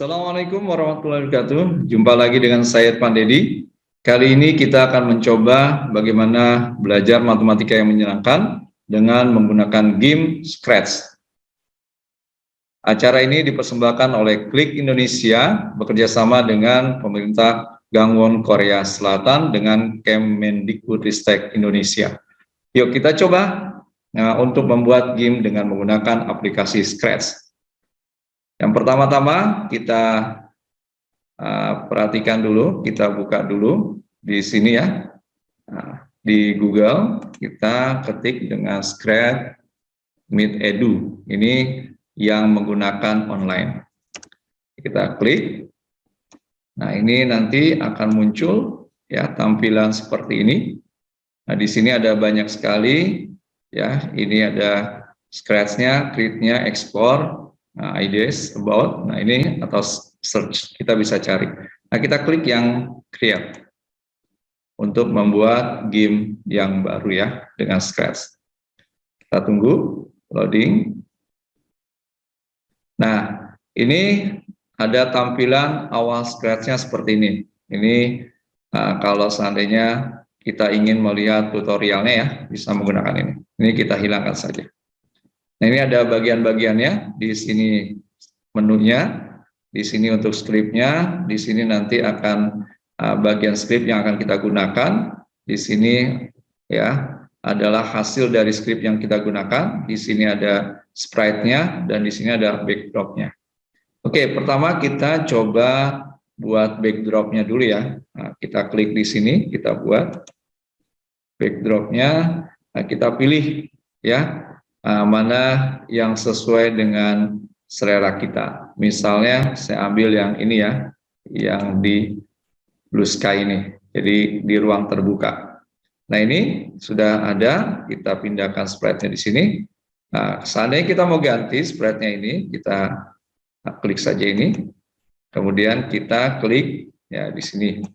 Assalamualaikum warahmatullahi wabarakatuh. Jumpa lagi dengan saya Pandedi. Kali ini kita akan mencoba bagaimana belajar matematika yang menyenangkan dengan menggunakan game Scratch. Acara ini dipersembahkan oleh Klik Indonesia bekerjasama dengan pemerintah Gangwon Korea Selatan dengan Kemendikbudristek Indonesia. Yuk kita coba untuk membuat game dengan menggunakan aplikasi Scratch. Yang pertama-tama kita perhatikan dulu, kita buka dulu di sini ya, di Google kita ketik dengan Scratch Meet Edu, ini yang menggunakan online. Kita klik, nah ini nanti akan muncul ya tampilan seperti ini. Nah di sini ada banyak sekali ya, ini ada Scratch-nya, create-nya, export, ideas, about, nah ini atau search, kita bisa cari. Nah kita klik yang create untuk membuat game yang baru ya dengan Scratch. Kita tunggu loading. Nah ini ada tampilan awal Scratch-nya seperti ini. Ini kalau seandainya kita ingin melihat tutorialnya ya, bisa menggunakan ini. Ini kita hilangkan saja. Nah ini ada bagian-bagiannya, di sini menunya, di sini untuk script-nya, di sini nanti akan bagian script yang akan kita gunakan, di sini ya adalah hasil dari script yang kita gunakan, di sini ada sprite-nya, dan di sini ada backdrop-nya. Oke, pertama kita coba buat backdrop-nya dulu ya. Nah, kita klik di sini, kita buat backdrop-nya, nah, kita pilih ya mana yang sesuai dengan selera kita. Misalnya saya ambil yang ini ya, yang di Blue Sky ini, jadi di ruang terbuka. Nah ini sudah ada, kita pindahkan sprite-nya di sini. Nah seandainya kita mau ganti sprite-nya ini, kita klik saja ini, kemudian kita klik ya di sini.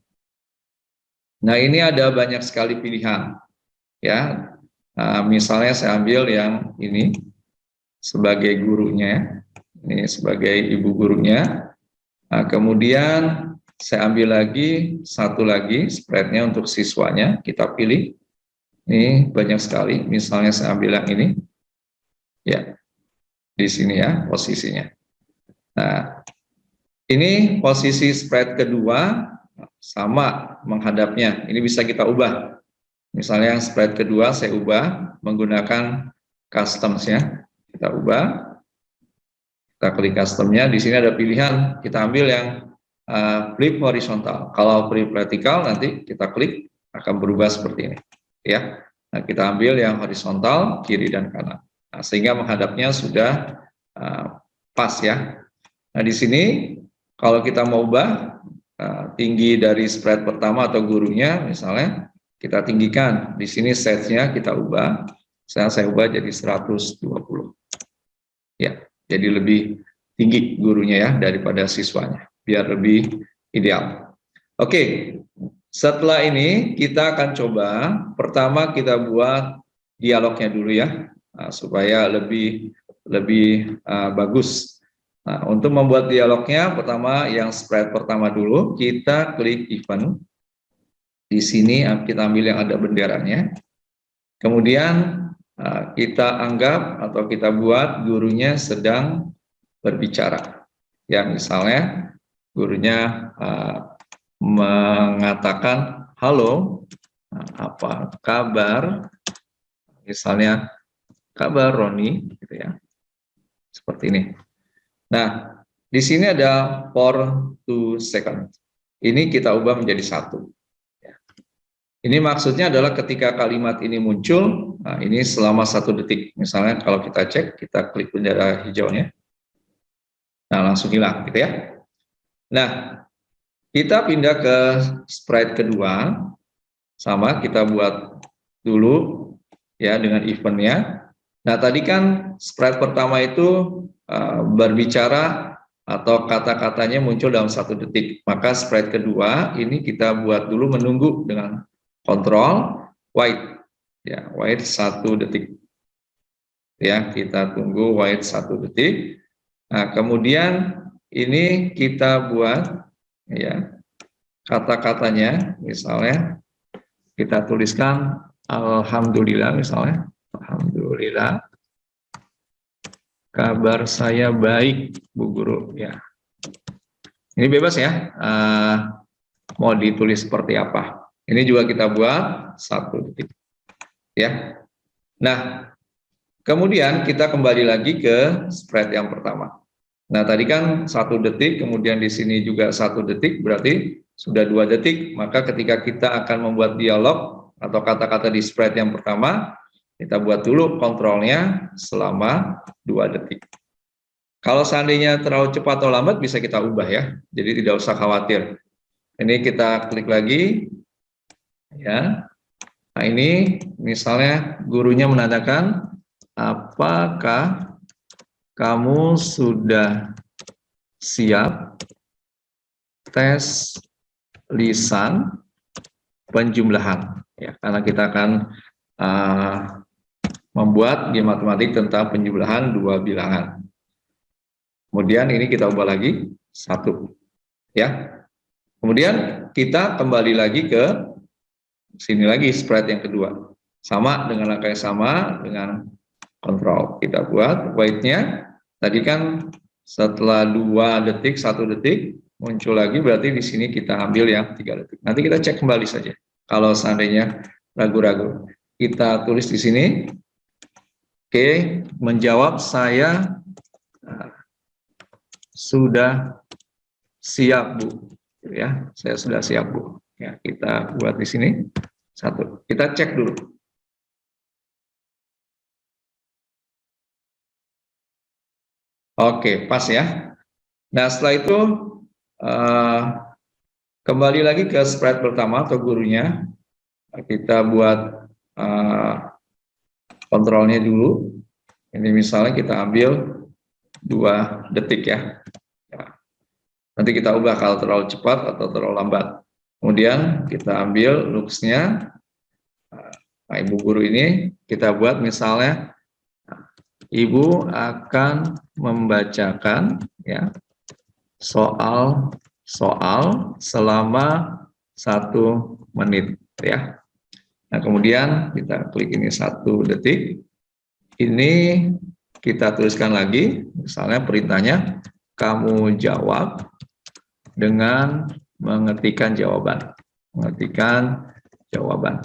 Nah ini ada banyak sekali pilihan ya. Misalnya saya ambil yang ini sebagai gurunya, ini sebagai ibu gurunya. Kemudian saya ambil lagi satu lagi sprite-nya untuk siswanya, kita pilih. Ini banyak sekali. Misalnya saya ambil yang ini, ya di sini ya posisinya. Nah ini posisi sprite kedua sama menghadapnya. Ini bisa kita ubah. Misalnya yang sprite kedua saya ubah menggunakan customs-nya. Kita ubah, kita klik custom-nya. Di sini ada pilihan, kita ambil yang flip horizontal. Kalau flip vertikal nanti kita klik akan berubah seperti ini. Ya, nah, kita ambil yang horizontal kiri dan kanan. Nah, sehingga menghadapnya sudah pas ya. Nah di sini kalau kita mau ubah tinggi dari sprite pertama atau gurunya misalnya, kita tinggikan. Di sini size-nya kita ubah. Saya ubah jadi 120. Ya, jadi lebih tinggi gurunya ya daripada siswanya, biar lebih ideal. Oke, setelah ini kita akan coba. Pertama kita buat dialognya dulu ya, supaya lebih bagus. Nah, untuk membuat dialognya, pertama yang sprite pertama dulu, kita klik event. Di sini kita ambil yang ada benderanya. Kemudian kita anggap atau kita buat gurunya sedang berbicara. Ya, misalnya gurunya mengatakan, halo, apa kabar? Misalnya, kabar Roni, gitu ya. Seperti ini. Nah, di sini ada for 2 seconds. Ini kita ubah menjadi 1. Ini maksudnya adalah ketika kalimat ini muncul, nah ini selama 1 detik. Misalnya kalau kita cek, kita klik bendera hijaunya, nah langsung hilang gitu ya. Nah, kita pindah ke sprite kedua, sama kita buat dulu ya dengan eventnya. Nah tadi kan sprite pertama itu berbicara atau kata-katanya muncul dalam 1 detik. Maka sprite kedua ini kita buat dulu menunggu dengan kontrol wait ya, wait 1 detik ya, kita tunggu wait 1 detik. Nah kemudian ini kita buat ya kata-katanya, misalnya kita tuliskan alhamdulillah, misalnya alhamdulillah kabar saya baik Bu Guru ya. Ini bebas ya, mau ditulis seperti apa. Ini juga kita buat 1 detik ya. Nah, kemudian kita kembali lagi ke spread yang pertama. Nah, tadi kan 1 detik, kemudian di sini juga 1 detik, berarti sudah 2 detik. Maka ketika kita akan membuat dialog atau kata-kata di spread yang pertama, kita buat dulu kontrolnya selama 2 detik. Kalau seandainya terlalu cepat atau lambat bisa kita ubah ya, jadi tidak usah khawatir. Ini kita klik lagi, ya. Nah ini misalnya gurunya menandakan, apakah kamu sudah siap tes lisan penjumlahan? Ya, karena kita akan membuat game matematik tentang penjumlahan 2 bilangan. Kemudian ini kita ubah lagi 1 ya. Kemudian kita kembali lagi ke sini lagi spread yang kedua. Sama dengan langkah yang sama dengan kontrol. Kita buat weight-nya. Tadi kan setelah 2 detik, 1 detik muncul lagi, berarti di sini kita ambil yang 3 detik. Nanti kita cek kembali saja. Kalau seandainya ragu-ragu, kita tulis di sini. Oke, menjawab saya sudah siap Bu, ya, saya sudah siap Bu. Ya, kita buat di sini 1. Kita cek dulu. Oke, pas ya. Nah, setelah itu kembali lagi ke spread pertama atau gurunya. Kita buat kontrolnya dulu. Ini misalnya kita ambil 2 detik ya. Nanti kita ubah kalau terlalu cepat atau terlalu lambat. Kemudian kita ambil looks-nya. Nah, Ibu guru ini kita buat misalnya, Ibu akan membacakan ya soal selama 1 menit ya. Nah, kemudian kita klik ini 1 detik. Ini kita tuliskan lagi, misalnya perintahnya, kamu jawab dengan mengetikkan jawaban. Mengetikkan jawaban.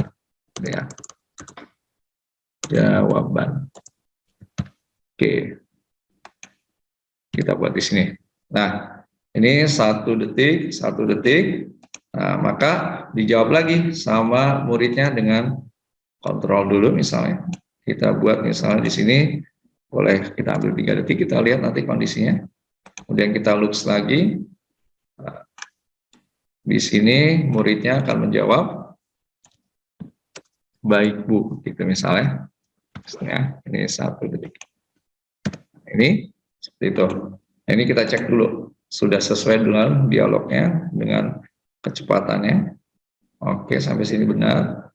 Ya. Jawaban. Oke. Kita buat di sini. Nah, ini 1 detik, 1 detik. Nah, maka dijawab lagi sama muridnya dengan kontrol dulu misalnya. Kita buat misalnya di sini, boleh kita ambil 3 detik, kita lihat nanti kondisinya. Kemudian kita looks lagi. Di sini muridnya akan menjawab, baik Bu, gitu misalnya. Ini 1 detik. Ini seperti itu. Ini kita cek dulu, sudah sesuai dengan dialognya, dengan kecepatannya. Oke, sampai sini benar.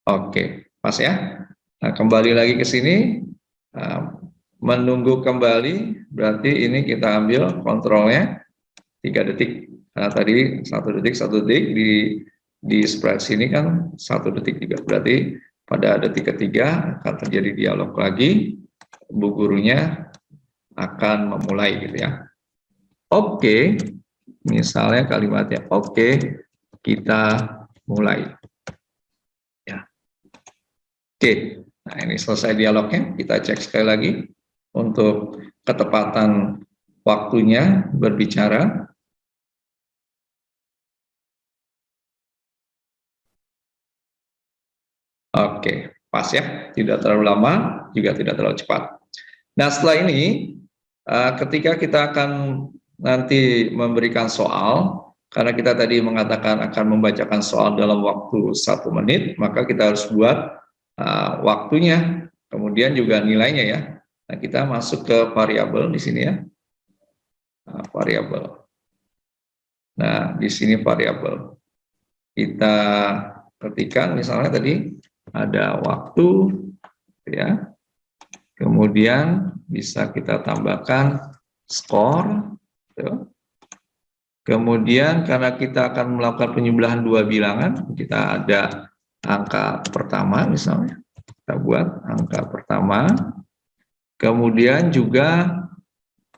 Oke, pas ya. Nah, kembali lagi ke sini, menunggu kembali, berarti ini kita ambil kontrolnya 3 detik. Nah, tadi 1 detik, 1 detik, di spread sini kan 1 detik juga. Berarti pada detik ketiga akan terjadi dialog lagi, Bu gurunya akan memulai gitu ya. Oke, misalnya kalimatnya oke, kita mulai. Ya. Oke, nah ini selesai dialognya. Kita cek sekali lagi untuk ketepatan waktunya berbicara. Oke, pas ya, tidak terlalu lama, juga tidak terlalu cepat. Nah, setelah ini, ketika kita akan nanti memberikan soal, karena kita tadi mengatakan akan membacakan soal dalam waktu 1 menit, maka kita harus buat waktunya, kemudian juga nilainya ya. Nah, kita masuk ke variabel di sini ya, variabel. Nah, di sini variabel. Kita ketikkan misalnya tadi ada waktu, ya. Kemudian bisa kita tambahkan skor. Kemudian karena kita akan melakukan penjumlahan dua bilangan, kita ada angka pertama misalnya, kita buat angka pertama, kemudian juga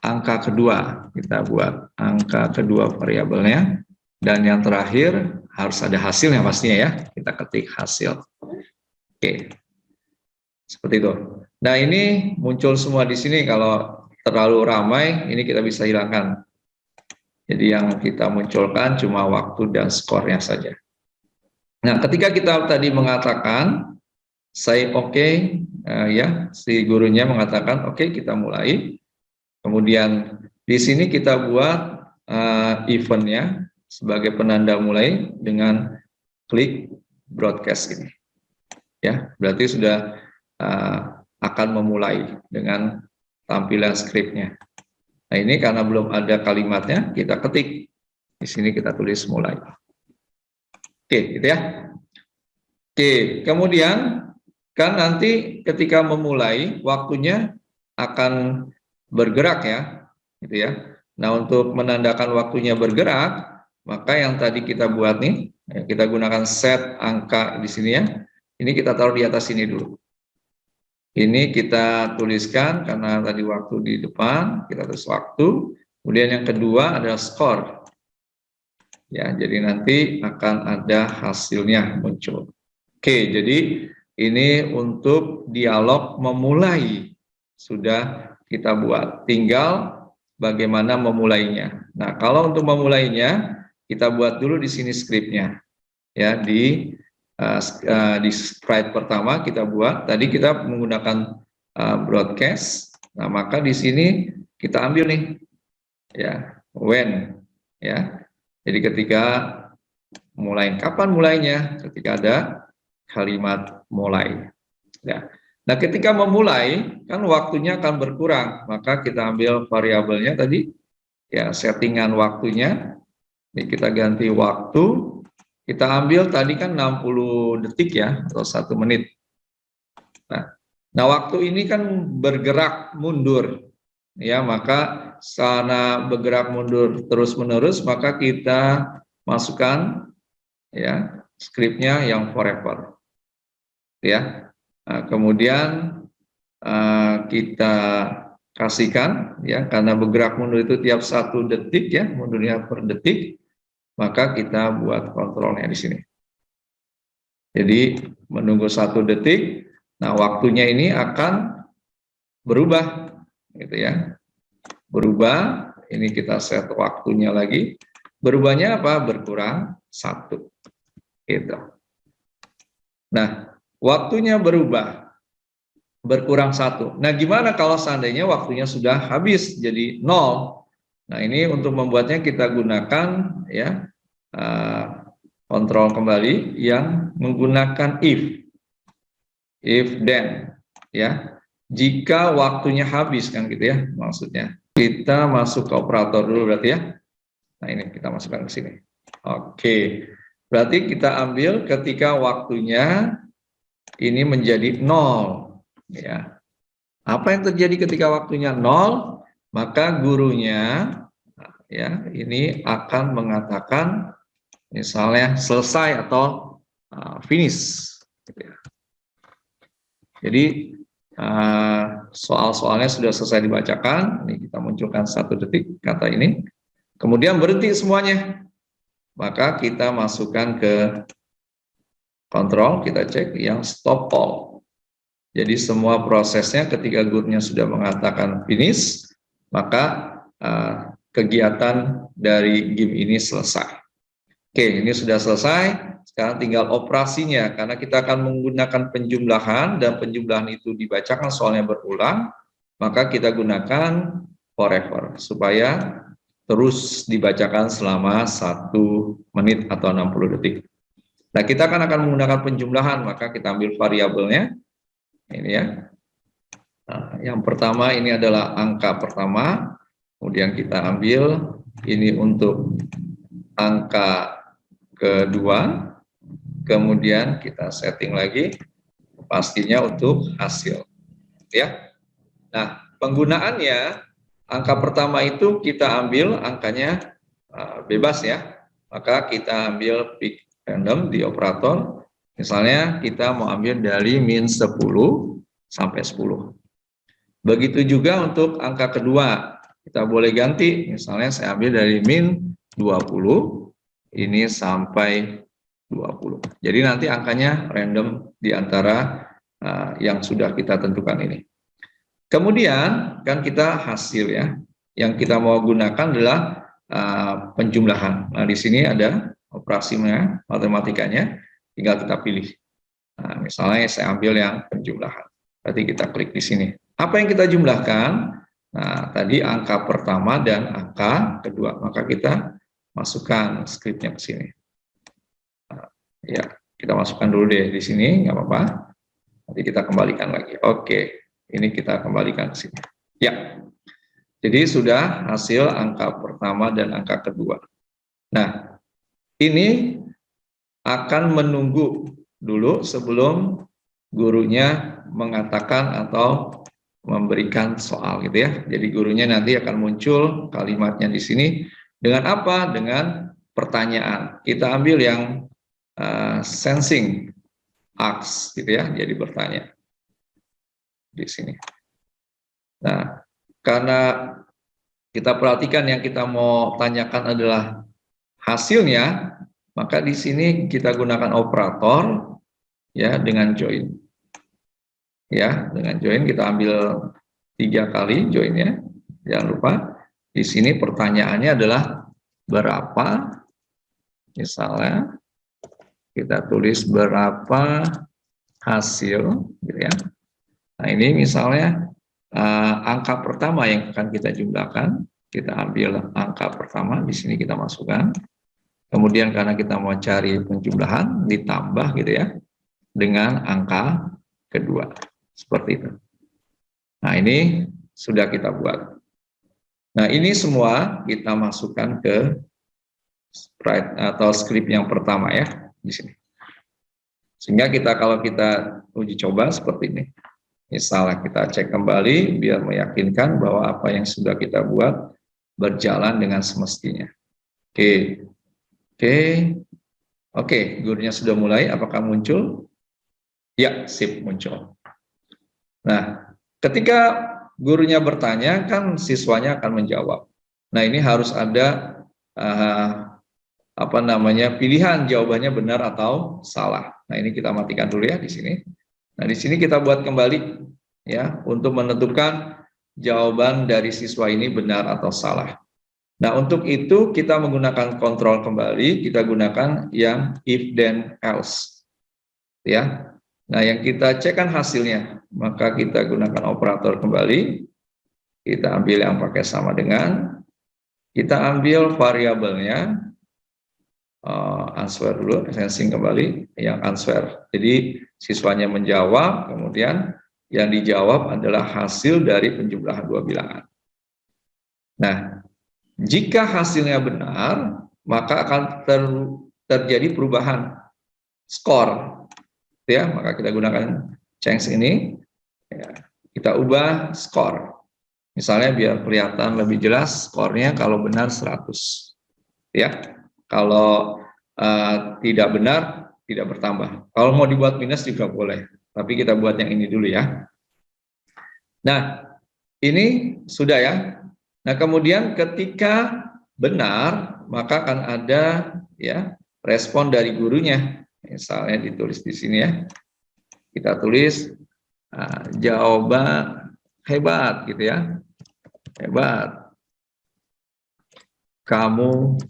angka kedua, kita buat angka kedua variabelnya, dan yang terakhir harus ada hasilnya pastinya ya, kita ketik hasil. Oke, seperti itu. Nah ini muncul semua di sini, kalau terlalu ramai ini kita bisa hilangkan. Jadi yang kita munculkan cuma waktu dan skornya saja. Nah, ketika kita tadi mengatakan say oke, ya, si gurunya mengatakan oke, kita mulai. Kemudian di sini kita buat eventnya sebagai penanda mulai dengan klik broadcast ini. Ya, berarti sudah akan memulai dengan tampilan skripnya. Nah, ini karena belum ada kalimatnya, kita ketik. Di sini kita tulis mulai. Oke, gitu ya. Oke, kemudian kan nanti ketika memulai, waktunya akan bergerak ya, gitu ya. Nah, untuk menandakan waktunya bergerak, maka yang tadi kita buat nih, kita gunakan set angka di sini ya. Ini kita taruh di atas sini dulu. Ini kita tuliskan karena tadi waktu di depan, kita tulis waktu. Kemudian yang kedua adalah skor. Ya, jadi nanti akan ada hasilnya muncul. Oke, jadi ini untuk dialog memulai sudah kita buat. Tinggal bagaimana memulainya. Nah, kalau untuk memulainya kita buat dulu di sini skripnya. Ya, di slide pertama kita buat, tadi kita menggunakan broadcast, nah maka di sini kita ambil nih, ya, when, ya, jadi ketika mulai, kapan mulainya? Ketika ada kalimat mulai, ya. Nah ketika memulai, kan waktunya akan berkurang, maka kita ambil variabelnya tadi, ya, settingan waktunya, ini kita ganti waktu. Kita ambil tadi kan 60 detik ya, atau 1 menit. Nah, waktu ini kan bergerak mundur. Ya, maka karena bergerak mundur terus-menerus, maka kita masukkan ya skripnya yang forever. Ya. Nah, kemudian kita kasihkan ya, karena bergerak mundur itu tiap 1 detik ya, mundurnya per detik. Maka kita buat kontrolnya di sini. Jadi menunggu 1 detik, nah waktunya ini akan berubah, gitu ya. Berubah, ini kita set waktunya lagi. Berubahnya apa? Berkurang 1, gitu. Nah, waktunya berubah, berkurang 1. Nah, gimana kalau seandainya waktunya sudah habis, jadi 0? Nah, ini untuk membuatnya kita gunakan ya kontrol kembali yang menggunakan if then ya. Jika waktunya habis kan gitu ya maksudnya. Kita masuk ke operator dulu berarti ya. Nah, ini kita masukkan ke sini. Oke. Berarti kita ambil ketika waktunya ini menjadi 0 ya. Apa yang terjadi ketika waktunya 0? Maka gurunya ya ini akan mengatakan misalnya selesai atau finish. Jadi soal-soalnya sudah selesai dibacakan. Ini kita munculkan 1 detik kata ini. Kemudian berhenti semuanya. Maka kita masukkan ke kontrol, kita cek yang stop all. Jadi semua prosesnya ketika gurunya sudah mengatakan finish, maka kegiatan dari game ini selesai. Oke, ini sudah selesai. Sekarang tinggal operasinya, karena kita akan menggunakan penjumlahan dan penjumlahan itu dibacakan soalnya berulang, maka kita gunakan forever supaya terus dibacakan selama 1 menit atau 60 detik. Nah, kita akan menggunakan penjumlahan, maka kita ambil variabelnya. Ini ya. Nah, yang pertama ini adalah angka pertama, kemudian kita ambil ini untuk angka kedua, kemudian kita setting lagi pastinya untuk hasil, ya. Nah, penggunaannya, angka pertama itu kita ambil angkanya bebas ya. Maka kita ambil pick random di operator. Misalnya kita mau ambil dari min 10 sampai 10. Begitu juga untuk angka kedua. Kita boleh ganti. Misalnya saya ambil dari min 20 ini sampai 20. Jadi nanti angkanya random di antara yang sudah kita tentukan ini. Kemudian kan kita hasil ya. Yang kita mau gunakan adalah penjumlahan. Nah, di sini ada operasinya, matematikanya, tinggal kita pilih. Nah, misalnya saya ambil yang penjumlahan. Berarti kita klik di sini. Apa yang kita jumlahkan? Nah, tadi angka pertama dan angka kedua. Maka kita masukkan skripnya ke sini. Nah, ya, kita masukkan dulu deh di sini, nggak apa-apa. Nanti kita kembalikan lagi. Oke, ini kita kembalikan ke sini. Ya, jadi sudah hasil angka pertama dan angka kedua. Nah, ini akan menunggu dulu sebelum gurunya mengatakan atau memberikan soal gitu ya. Jadi gurunya nanti akan muncul kalimatnya di sini dengan apa? Dengan pertanyaan. Kita ambil yang sensing ask gitu ya. Jadi bertanya di sini. Nah, karena kita perhatikan yang kita mau tanyakan adalah hasilnya, maka di sini kita gunakan operator ya dengan join. Ya, dengan join kita ambil 3 kali joinnya. Jangan lupa di sini pertanyaannya adalah berapa, misalnya kita tulis berapa hasil gitu ya. Nah, ini misalnya angka pertama yang akan kita jumlahkan, kita ambil angka pertama di sini kita masukkan. Kemudian karena kita mau cari penjumlahan ditambah gitu ya dengan angka kedua. Seperti itu. Nah, ini sudah kita buat. Nah, ini semua kita masukkan ke sprite atau script yang pertama ya di sini. Sehingga kita kalau kita uji coba seperti ini. Misalnya kita cek kembali biar meyakinkan bahwa apa yang sudah kita buat berjalan dengan semestinya. Oke, gurunya sudah mulai. Apakah muncul? Ya, sip, muncul. Nah, ketika gurunya bertanya, kan siswanya akan menjawab. Nah, ini harus ada pilihan jawabannya benar atau salah. Nah, ini kita matikan dulu ya di sini. Nah, di sini kita buat kembali ya untuk menentukan jawaban dari siswa ini benar atau salah. Nah, untuk itu kita menggunakan kontrol kembali, kita gunakan yang if then else. Ya. Nah, yang kita cek kan hasilnya, maka kita gunakan operator kembali, kita ambil yang pakai sama dengan, kita ambil variabelnya, answer dulu, sensing kembali, yang answer. Jadi siswanya menjawab, kemudian yang dijawab adalah hasil dari penjumlahan 2 bilangan. Nah, jika hasilnya benar, maka akan terjadi perubahan skor. Ya, maka kita gunakan change ini, ya, kita ubah skor. Misalnya biar kelihatan lebih jelas skornya kalau benar 100. Ya, kalau tidak benar tidak bertambah. Kalau mau dibuat minus juga boleh, tapi kita buat yang ini dulu ya. Nah, ini sudah ya. Nah, kemudian ketika benar, maka akan ada ya respon dari gurunya. Misalnya ditulis di sini ya. Kita tulis jawaban hebat gitu ya. Hebat. Kamu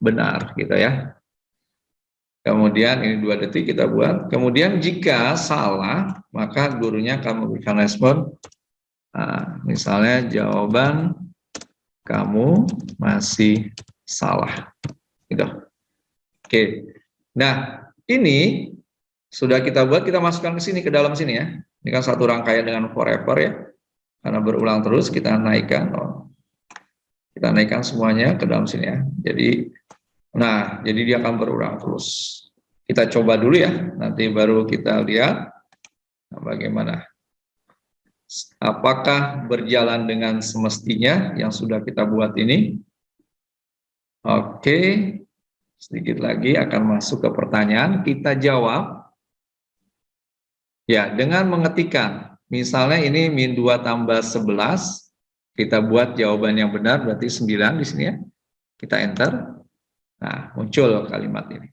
benar gitu ya. Kemudian ini 2 detik kita buat. Kemudian jika salah, maka gurunya akan memberikan respon. Misalnya jawaban kamu masih salah. Gitu. Oke. Nah, ini sudah kita buat, kita masukkan ke sini, ke dalam sini ya. Ini kan satu rangkaian dengan forever ya. Karena berulang terus, kita naikkan. Kita naikkan semuanya ke dalam sini ya. Jadi, jadi dia akan berulang terus. Kita coba dulu ya, nanti baru kita lihat bagaimana. Apakah berjalan dengan semestinya yang sudah kita buat ini? Oke, sedikit lagi akan masuk ke pertanyaan, kita jawab. Ya, dengan mengetikkan, misalnya ini min 2 tambah 11, kita buat jawaban yang benar, berarti 9 di sini ya. Kita enter, nah muncul kalimat ini.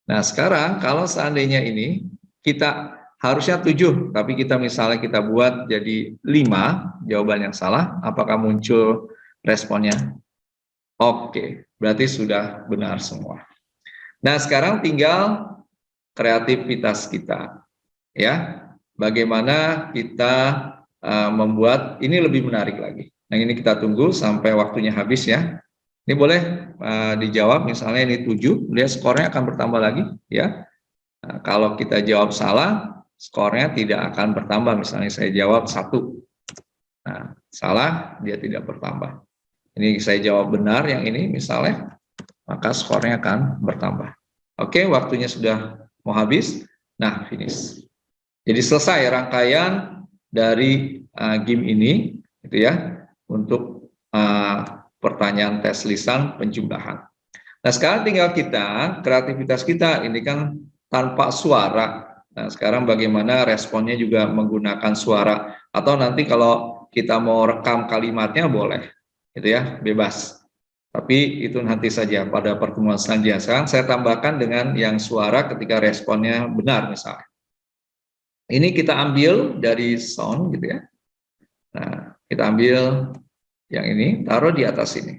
Nah sekarang kalau seandainya ini, kita harusnya 7, tapi kita misalnya kita buat jadi 5, jawaban yang salah, apakah muncul responnya? Oke, berarti sudah benar semua. Nah sekarang tinggal kreativitas kita. Ya, bagaimana kita membuat ini lebih menarik lagi. Nah ini kita tunggu sampai waktunya habis ya. Ini boleh dijawab, misalnya ini 7, lihat skornya akan bertambah lagi ya. Nah, kalau kita jawab salah, skornya tidak akan bertambah. Misalnya saya jawab 1, nah salah, dia tidak bertambah. Ini saya jawab benar yang ini misalnya, maka skornya akan bertambah. Oke, waktunya sudah mau habis. Nah, finish. Jadi selesai rangkaian dari game ini, gitu ya, untuk pertanyaan tes lisan penjumlahan. Nah sekarang tinggal kita, kreativitas kita ini kan tanpa suara. Nah sekarang bagaimana responnya juga menggunakan suara, atau nanti kalau kita mau rekam kalimatnya boleh, gitu ya, bebas. Tapi itu nanti saja pada pertemuan selanjutnya. Sekarang saya tambahkan dengan yang suara ketika responnya benar misalnya. Ini kita ambil dari sound gitu ya. Nah, kita ambil yang ini, taruh di atas ini.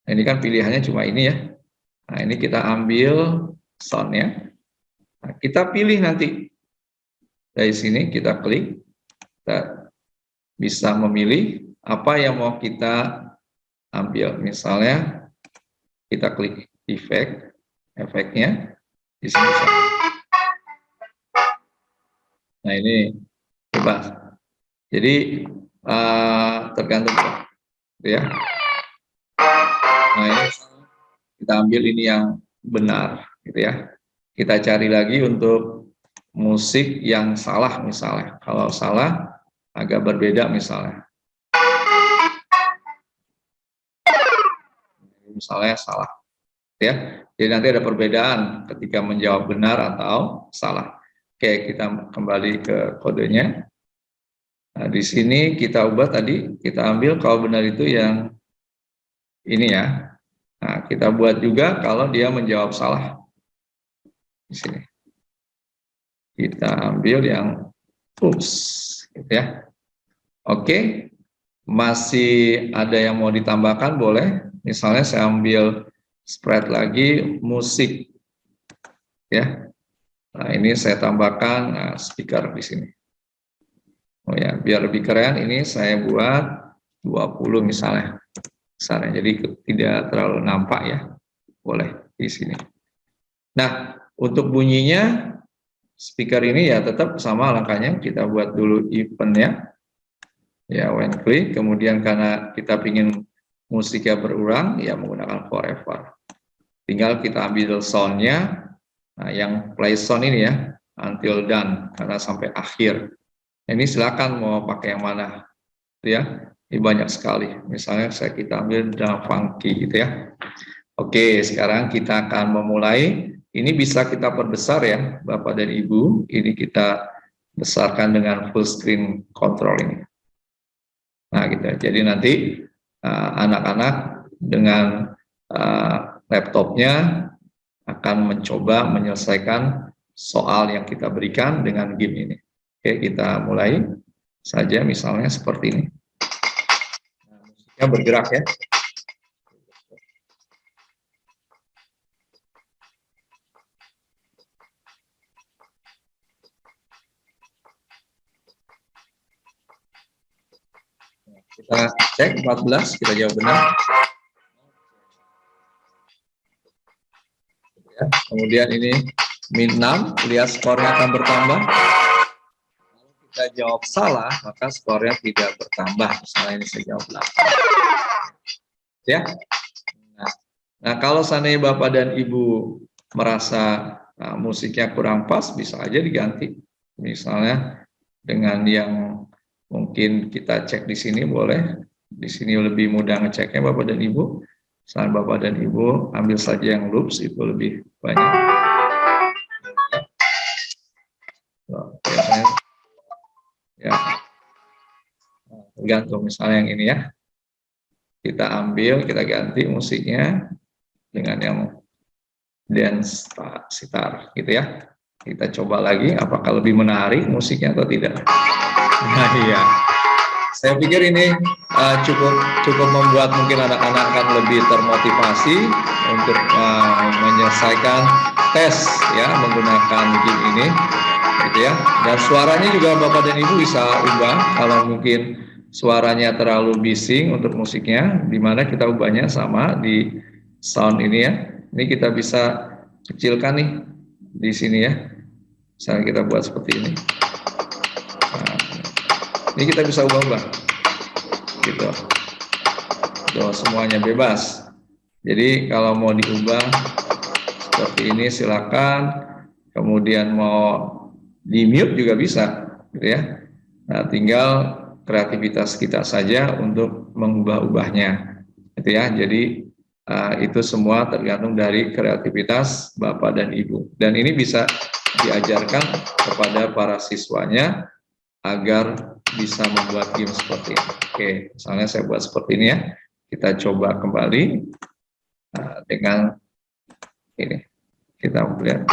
Nah, ini kan pilihannya cuma ini ya. Nah, ini kita ambil soundnya. Nah, kita pilih nanti. Dari sini kita klik. Kita bisa memilih apa yang mau kita ambil. Misalnya kita klik efeknya di sini. Nah, ini bebas. Jadi tergantung ya. Nah, ini kita ambil ini yang benar gitu ya. Kita cari lagi untuk musik yang salah misalnya. Kalau salah agak berbeda misalnya. Misalnya salah ya. Jadi nanti ada perbedaan ketika menjawab benar atau salah. Oke, kita kembali ke kodenya. Nah, di sini kita ubah tadi, kita ambil kalau benar itu yang ini ya. Nah, kita buat juga kalau dia menjawab salah. Di sini. Kita ambil yang oops, gitu ya. Oke, masih ada yang mau ditambahkan boleh. Misalnya saya ambil spread lagi musik, ya. Nah ini saya tambahkan speaker di sini. Oh ya, biar lebih keren ini saya buat 20 misalnya. Jadi tidak terlalu nampak ya. Boleh di sini. Nah, untuk bunyinya speaker ini ya tetap sama langkahnya, kita buat dulu eventnya ya, when click, kemudian karena kita ingin musiknya berulang ya menggunakan forever, tinggal kita ambil soundnya, nah yang play sound ini ya until done karena sampai akhir. Ini silakan mau pakai yang mana ya, ini banyak sekali, misalnya kita ambil drum funky gitu ya. Oke, sekarang kita akan memulai. Ini bisa kita perbesar ya, Bapak dan Ibu. Ini kita besarkan dengan full screen control ini. Nah, gitu. Jadi nanti anak-anak dengan laptopnya akan mencoba menyelesaikan soal yang kita berikan dengan game ini. Oke, kita mulai saja misalnya seperti ini. Nah, musiknya bergerak ya. Kita cek 14, kita jawab benar. Ya, kemudian ini min 6, lihat skornya akan bertambah. Kalau kita jawab salah, maka skornya tidak bertambah. Misalnya ini saya jawab 8. Ya. Nah, kalau seandainya Bapak dan Ibu merasa musiknya kurang pas, bisa aja diganti. Misalnya dengan yang mungkin kita cek di sini boleh. Di sini lebih mudah ngeceknya Bapak dan Ibu. Saat Bapak dan Ibu ambil saja yang loops, itu lebih banyak. Biasanya ya tergantung, misalnya yang ini ya. Kita ambil, kita ganti musiknya dengan yang dance sitar gitu ya. Kita coba lagi apakah lebih menarik musiknya atau tidak. Nah iya, saya pikir ini cukup membuat mungkin anak-anak akan lebih termotivasi untuk menyelesaikan tes ya menggunakan game ini gitu ya. Dan suaranya juga Bapak dan Ibu bisa ubah kalau mungkin suaranya terlalu bising untuk musiknya, dimana kita ubahnya sama di sound ini ya. Ini kita bisa kecilkan nih di sini ya. Misalnya kita buat seperti ini. Nah, ini kita bisa ubah-ubah, gitu. Tuh, semuanya bebas. Jadi kalau mau diubah seperti ini silakan. Kemudian mau di mute juga bisa, gitu ya. Nah, tinggal kreativitas kita saja untuk mengubah-ubahnya, gitu ya. Jadi itu semua tergantung dari kreativitas Bapak dan Ibu. Dan ini bisa diajarkan kepada para siswanya agar bisa membuat game seperti ini. Oke, misalnya saya buat seperti ini ya. Kita coba kembali dengan ini. Kita lihat.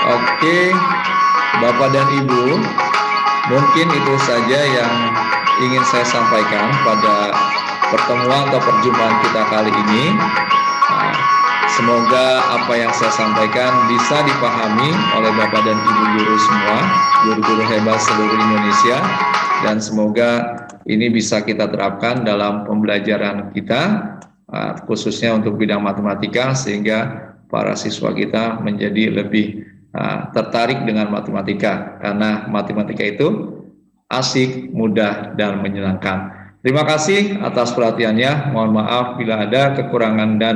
Oke, Bapak dan Ibu, mungkin itu saja yang ingin saya sampaikan pada pertemuan atau perjumpaan kita kali ini. Semoga apa yang saya sampaikan bisa dipahami oleh Bapak dan Ibu guru semua, guru-guru hebat seluruh Indonesia, dan semoga ini bisa kita terapkan dalam pembelajaran kita, khususnya untuk bidang matematika, sehingga para siswa kita menjadi lebih tertarik dengan matematika, karena matematika itu asik, mudah, dan menyenangkan. Terima kasih atas perhatiannya. Mohon maaf bila ada kekurangan dan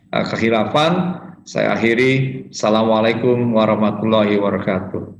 kekhilafan. Saya akhiri. Assalamualaikum warahmatullahi wabarakatuh.